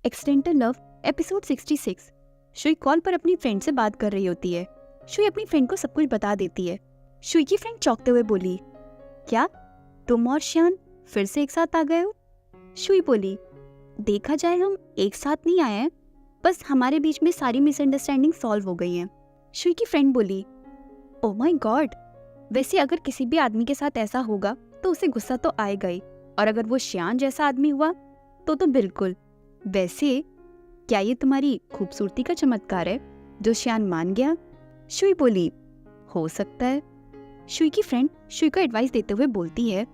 Accidental love episode 66। Shuey call पर अपनी friend से बात कर रही होती है। शुई अपनी फ्रेंड को सब कुछ बता देती है। शुई की फ्रेंड चौंकते हुए बोली, क्या तुम और श्यान फिर से एक साथ आ गए हो? शुई बोली, देखा जाए हम एक साथ नहीं आए हैं, बस हमारे बीच में सारी मिसअंडरस्टैंडिंग सॉल्व हो गई हैं। शुई की फ्रेंड बोली, ओह माय गॉड, वैसे अगर किसी भी आदमी के साथ ऐसा होगा तो उसे गुस्सा तो आएगा ही, और अगर वो श्यान जैसा आदमी हुआ तो बिल्कुल। वैसे क्या ये तुम्हारी खूबसूरती का चमत्कार है जो श्यान मान गया? शुई बोली, हो सकता है। शुई की फ्रेंड शुई को एडवाइस देते हुए बोलती है,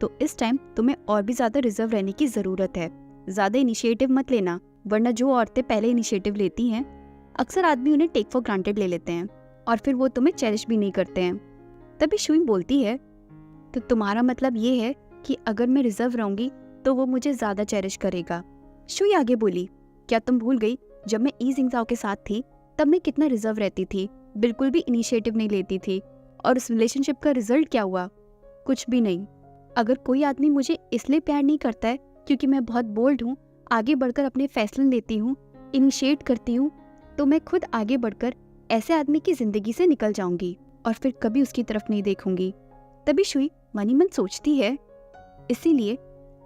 तो इस टाइम तुम्हें और भी ज्यादा रिजर्व रहने की जरूरत है। ज्यादा इनिशिएटिव मत लेना, वरना जो औरतें पहले इनिशिएटिव लेती हैं अक्सर आदमी उन्हें टेक फॉर ग्रांटेड ले लेते हैं और फिर वो तुम्हें चेरिश भी नहीं करते हैं। तभी शुई बोलती है, तो तुम्हारा मतलब ये है कि अगर मैं रिजर्व रहूंगी तो वो मुझे ज्यादा चेरिश करेगा। शुई आगे बोली, क्या तुम भूल गई जब मैं ई जिंगजाओ के साथ थी तब मैं कितना रिजर्व रहती थी, बिल्कुल भी इनिशिएटिव नहीं लेती थी, और उस रिलेशनशिप का रिजल्ट क्या हुआ? कुछ भी नहीं। अगर कोई आदमी मुझे इसलिए प्यार नहीं करता है क्योंकि मैं बहुत बोल्ड हूँ, आगे बढ़कर अपने फैसले लेती हूँ, इनिशिएट करती हूँ, तो मैं खुद आगे बढ़कर ऐसे आदमी की जिंदगी से निकल जाऊंगी और फिर कभी उसकी तरफ नहीं देखूंगी। तभी शुई मन ही मन सोचती है, इसीलिए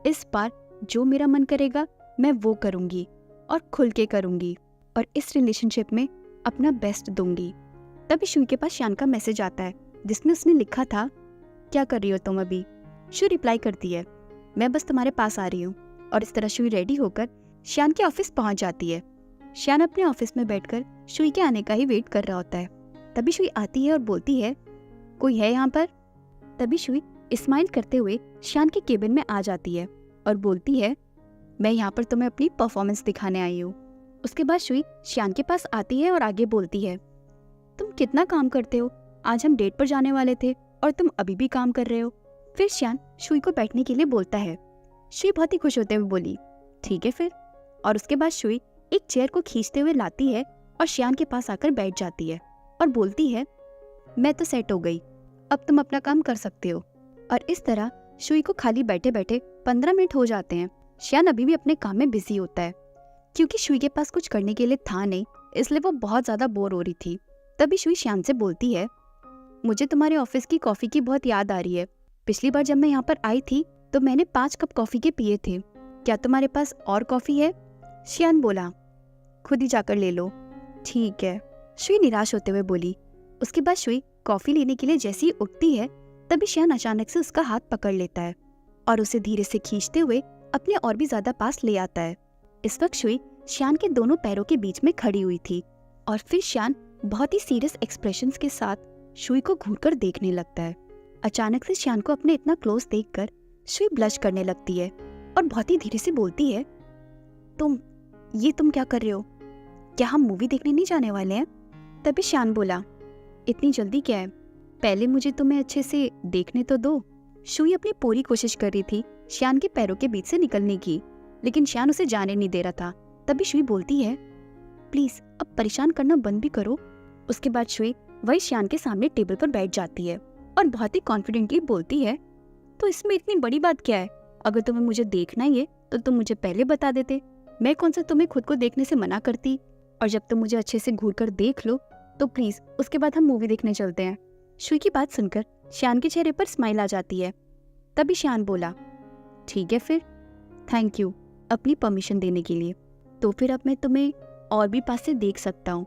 इस बार जो मेरा मन करेगा मैं वो करूंगी और खुल के करूंगी और इस रिलेशनशिप में अपना बेस्ट दूंगी। तभी शुई के पास श्यान का मैसेज आता है जिसमें उसने लिखा था, क्या कर रही हो तुम अभी? शुई रिप्लाई करती है, मैं बस तुम्हारे पास आ रही हूँ। और इस तरह शुई रेडी होकर श्यान के ऑफिस पहुंच जाती है। श्यान अपने ऑफिस में बैठकर शुई के आने का ही वेट कर रहा होता है। तभी शुई आती है और बोलती है, कोई है यहाँ पर? तभी शुई स्माइल करते हुए श्यान के केबिन में आ जाती है और बोलती है, मैं यहाँ पर तुम्हें अपनी परफॉर्मेंस दिखाने आई हूँ। उसके बाद शुई श्यान के पास आती है और आगे बोलती है, तुम कितना काम करते हो, आज हम डेट पर जाने वाले थे और तुम अभी भी काम कर रहे हो। फिर श्यान शुई को बैठने के लिए बोलता है। शुई बहुत ही खुश होते हुए बोली, ठीक है फिर। और उसके बाद शुई एक चेयर को खींचते हुए लाती है और श्यान के पास आकर बैठ जाती है और बोलती है, मैं तो सेट हो गई, अब तुम अपना काम कर सकते हो। और इस तरह शुई को खाली बैठे बैठे 15 मिनट हो जाते हैं। श्यान अभी भी अपने काम में बिजी होता है क्योंकि शुई के पास कुछ करने के लिए था नहीं, इसलिए वो बहुत ज्यादा बोर हो रही थी। तभी शुई श्यान से बोलती है, मुझे तुम्हारे ऑफिस की कॉफी की बहुत याद आ रही है। पिछली बार जब मैं यहाँ पर आई थी तो मैंने 5 कप कॉफी के पिए थे, क्या तुम्हारे पास और कॉफी है? श्यान बोला, खुद ही जाकर ले लो। ठीक है, शुई निराश होते हुए बोली। उसके बाद शुई कॉफी लेने के लिए जैसे ही उठती है तभी श्यान अचानक से उसका हाथ पकड़ लेता है और उसे धीरे से खींचते हुए अपने और भी ज्यादा पास ले आता है। इस वक्त शुई श्यान के दोनों पैरों के बीच में खड़ी हुई थी और फिर श्यान बहुत ही सीरियस एक्सप्रेशंस के साथ शुई को घूरकर देखने लगता है। अचानक से श्यान को अपने इतना क्लोज देखकर शुई ब्लश करने लगती है और बहुत ही धीरे से बोलती है, तुम क्या कर रहे हो? क्या हम मूवी देखने नहीं जाने वाले हैं? तभी श्यान बोला, इतनी जल्दी क्या है, पहले मुझे तुम्हें अच्छे से देखने तो दो। शुई अपनी पूरी कोशिश कर रही थी श्यान के पैरों के बीच से निकलने की, लेकिन श्यान उसे जाने नहीं दे रहा था। तभी शुई बोलती है, प्लीज अब परेशान करना बंद भी करो। उसके बाद शुई वही श्यान के सामने टेबल पर बैठ जाती है और बहुत ही कॉन्फिडेंटली बोलती है, तो इसमें इतनी बड़ी बात क्या है? अगर तुम्हें मुझे देखना ही है तो तुम मुझे पहले बता देते, मैं कौन सा तुम्हें खुद को देखने से मना करती। और जब तुम मुझे अच्छे से घूर कर देख लो तो प्लीज उसके बाद हम मूवी देखने चलते हैं। शुई की बात सुनकर श्यान के चेहरे पर स्माइल आ जाती है। तभी श्यान बोला, ठीक है फिर, थैंक यू अपनी परमिशन देने के लिए, तो फिर अब मैं तुम्हें और भी पास से देख सकता हूँ।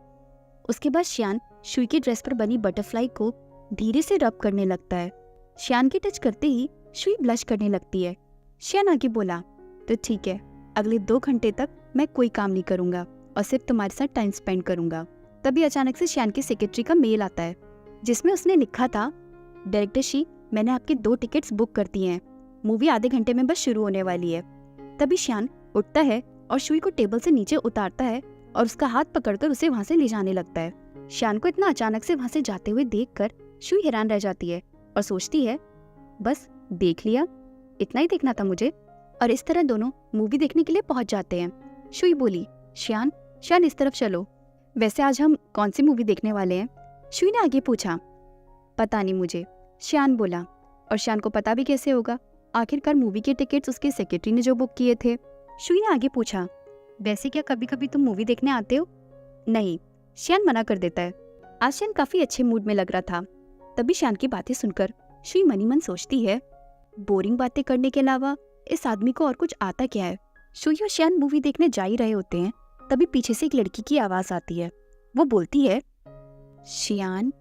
उसके बाद श्यान शुई की ड्रेस पर बनी बटरफ्लाई को धीरे से रब करने लगता है। श्यान के टच करते ही शुई ब्लश करने लगती है। श्यान आगे बोला, तो ठीक है, अगले 2 घंटे तक मैं कोई काम नहीं करूंगा और सिर्फ तुम्हारे साथ टाइम स्पेंड करूंगा। तभी अचानक से श्यान की सेक्रेटरी का मेल आता है जिसमें उसने लिखा था, डायरेक्टर शी, मैंने आपकी 2 टिकट्स बुक कर दी हैं, मूवी आधे घंटे में बस शुरू होने वाली है। तभी श्यान उठता है और शुई को टेबल से नीचे उतारता है और उसका हाथ पकड़कर उसे वहां से ले जाने लगता है। श्यान को इतना अचानक से वहां से जाते हुए देखकर शुई हैरान रह जाती है और सोचती है, बस देख लिया, इतना ही देखना था मुझे। और इस तरह दोनों मूवी देखने के लिए पहुंच जाते हैं। शुई बोली, श्यान इस तरफ चलो। वैसे आज हम कौन सी मूवी देखने वाले हैं? शुई ने आगे पूछा। पता नहीं मुझे, श्यान बोला। और श्यान को पता भी कैसे होगा, आखिरकार मूवी के टिकट्स उसके सेक्रेटरी ने जो बुक किए थे। शुई ने आगे पूछा, वैसे क्या कभी कभी तुम मूवी देखने आते हो? नहीं, श्यान मना कर देता है। आज श्यान काफी अच्छे मूड में लग रहा था। तभी श्यान की बातें सुनकर शुई मनी मन सोचती है, बोरिंग बातें करने के अलावा इस आदमी को और कुछ आता क्या है। शुई और श्यान मूवी देखने जा ही रहे होते हैं, तभी पीछे से एक लड़की की आवाज आती है। वो बोलती है, श्यान,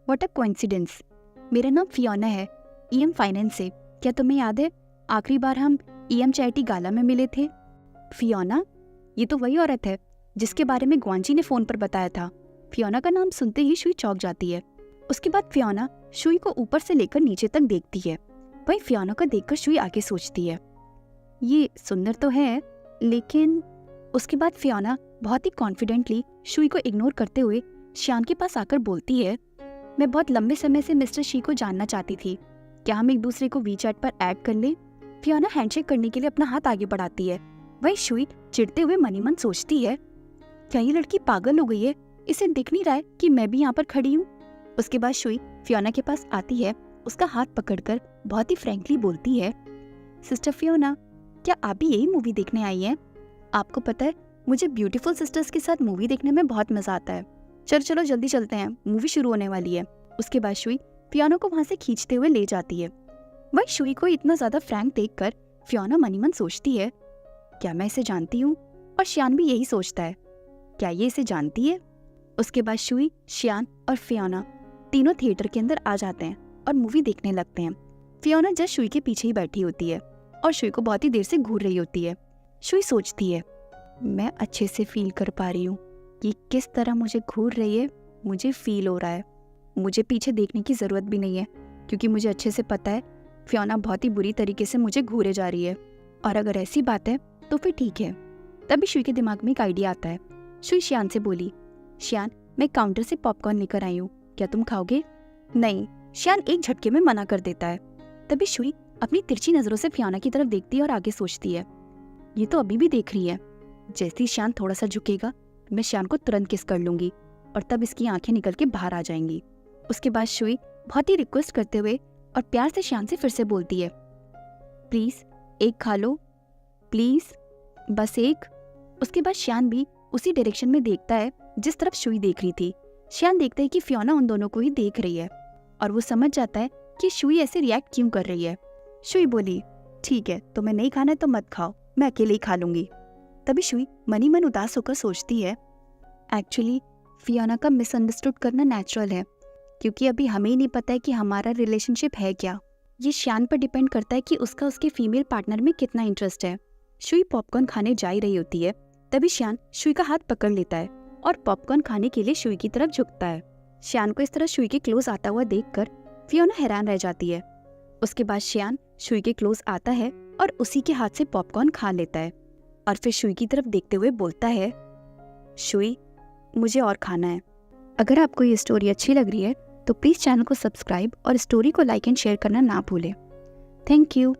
व्हाट अ कोइंसिडेंस। मेरा नाम फियोना है, ईएम फाइनेंस से। क्या तुम्हें याद है आखिरी बार हम ईएम चैरिटी गाला में मिले थे? फियोना, ये तो वही औरत है जिसके बारे में ग्वांजी ने फोन पर बताया था। फियोना का नाम सुनते ही शुई चौंक जाती है। उसके बाद फियोना शुई को ऊपर से लेकर नीचे तक देखती है। वही फियोना को देखकर शुई आगे सोचती है, ये सुंदर तो है, लेकिन उसके बाद फियोना बहुत ही कॉन्फिडेंटली शुई को इग्नोर करते हुए श्यान के पास आकर बोलती है, मैं बहुत लंबे समय से मिस्टर शी को जानना चाहती थी। क्या हम एक दूसरे को वीचैट पर ऐड कर लें? फियोना हैंडशेक करने के लिए अपना हाथ आगे बढ़ाती है। वही शुई चिढ़ते हुए मनी मन सोचती है, क्या ये लड़की पागल हो गई है? इसे दिख नहीं रहा है कि मैं भी यहाँ पर खड़ी हूँ? उसके बाद शुई फियोना के पास आती है, उसका हाथ पकड़कर बहुत ही फ्रैंकली बोलती है, सिस्टर फियोना, क्या आप भी यही मूवी देखने आई हैं? आपको पता है मुझे ब्यूटीफुल सिस्टर्स के साथ मूवी देखने में बहुत मजा आता है। चलो जल्दी चलते हैं, मूवी शुरू होने वाली है। उसके बाद शुई फियोना को वहां से खींचते हुए ले जाती है। वही शुई को इतना ज्यादा फ्रैंक देखकर फियोना मनी मन सोचती है, क्या मैं इसे जानती हूँ? और श्यान भी यही सोचता है, क्या ये इसे जानती है? उसके बाद शुई, श्यान और फियोना तीनों थिएटर के अंदर आ जाते हैं और मूवी देखने लगते हैं। फियोना जस्ट शुई के पीछे ही बैठी होती है और शुई को बहुत ही देर से घूर रही होती है। शुई सोचती है, मैं अच्छे से फील कर पा रही हूँ कि किस तरह मुझे घूर रही है। मुझे फील हो रहा है, मुझे पीछे देखने की जरूरत भी नहीं है, क्योंकि मुझे अच्छे से पता है फियोना बहुत ही बुरी तरीके से मुझे घूरे जा रही है। और अगर ऐसी बात है तो फिर ठीक है। तभी शुई के दिमाग में एक आइडिया आता है। शुई श्यान से बोली, श्यान, मैं काउंटर से पॉपकॉर्न लेकर आई हूँ, क्या तुम खाओगे? नहीं, श्यान एक झटके में मना कर देता है। तभी शुई अपनी तिरछी नजरों से फियोना की तरफ देखती है और आगे सोचती है, ये तो अभी भी देख रही है। जैसे ही श्यान थोड़ा सा झुकेगा, मैं श्यान को तुरंत किस कर लूंगी और तब इसकी आंखें निकल के बाहर आ जाएंगी। उसके बाद शुई बहुत ही रिक्वेस्ट करते हुए और प्यार से श्यान से फिर से बोलती है, प्लीज एक खा लो, प्लीज, बस एक। उसके बाद श्यान भी उसी डायरेक्शन में देखता है जिस तरफ शुई देख रही थी। श्यान देखता है कि फियोना उन दोनों को ही देख रही है और वो समझ जाता है कि शुई ऐसे रिएक्ट क्यों कर रही है। शुई बोली, ठीक है, तुम्हें नहीं खाना है तो मत खाओ, मैं अकेले ही खा लूंगी। तभी शुई मनी मन उदास होकर सोचती है, एक्चुअली फियोना का मिसअंडरस्टूड करना नेचुरल है, क्योंकि अभी हमें ही नहीं पता है कि हमारा रिलेशनशिप है क्या। ये श्यान पर डिपेंड करता है कि उसका उसके फीमेल पार्टनर में कितना इंटरेस्ट है। शुई पॉपकॉर्न खाने जा ही रही होती है, तभी श्यान शुई का हाथ पकड़ लेता है और पॉपकॉर्न खाने के लिए शुई की तरफ झुकता है। श्यान को इस तरह शुई के क्लोज आता हुआ देखकर फियोना हैरान रह जाती है। उसके बाद श्यान शुई के क्लोज आता है और उसी के हाथ से पॉपकॉर्न खा लेता है और फिर शुई की तरफ देखते हुए बोलता है, शुई, मुझे और खाना है। अगर आपको ये स्टोरी अच्छी लग रही है तो प्लीज़ चैनल को सब्सक्राइब और स्टोरी को लाइक एंड शेयर करना ना भूलें। Thank you.